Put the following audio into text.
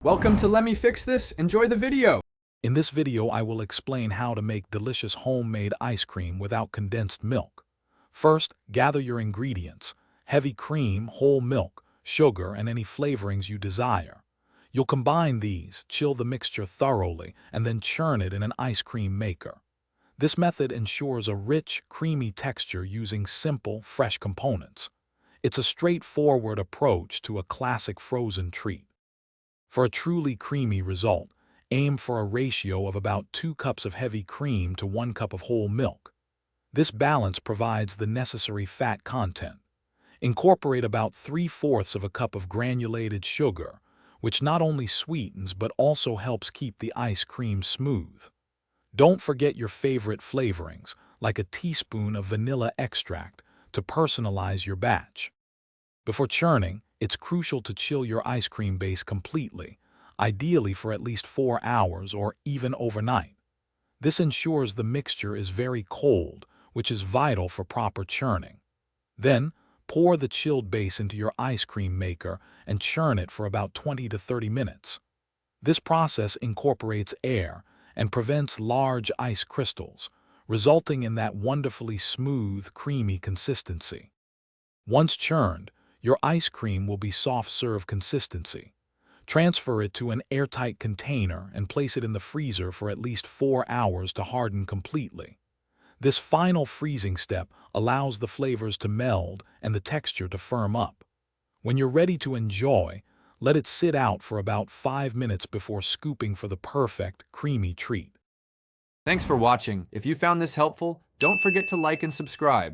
Welcome to Let Me Fix This. Enjoy the video. In this video, I will explain how to make delicious homemade ice cream without condensed milk. First, gather your ingredients: heavy cream, whole milk, sugar, and any flavorings you desire. You'll combine these, chill the mixture thoroughly, and then churn it in an ice cream maker. This method ensures a rich, creamy texture using simple, fresh components. It's a straightforward approach to a classic frozen treat. For a truly creamy result, aim for a ratio of about 2 cups of heavy cream to 1 cup of whole milk. This balance provides the necessary fat content. Incorporate about 3/4 of a cup of granulated sugar, which not only sweetens but also helps keep the ice cream smooth. Don't forget your favorite flavorings, like a teaspoon of vanilla extract, to personalize your batch. Before churning, it's crucial to chill your ice cream base completely, ideally for at least 4 hours or even overnight. This ensures the mixture is very cold, which is vital for proper churning. Then, pour the chilled base into your ice cream maker and churn it for about 20 to 30 minutes. This process incorporates air and prevents large ice crystals, resulting in that wonderfully smooth, creamy consistency. Once churned, your ice cream will be soft-serve consistency. Transfer it to an airtight container and place it in the freezer for at least 4 hours to harden completely. This final freezing step allows the flavors to meld and the texture to firm up. When you're ready to enjoy, let it sit out for about 5 minutes before scooping for the perfect, creamy treat. Thanks for watching. If you found this helpful, don't forget to like and subscribe.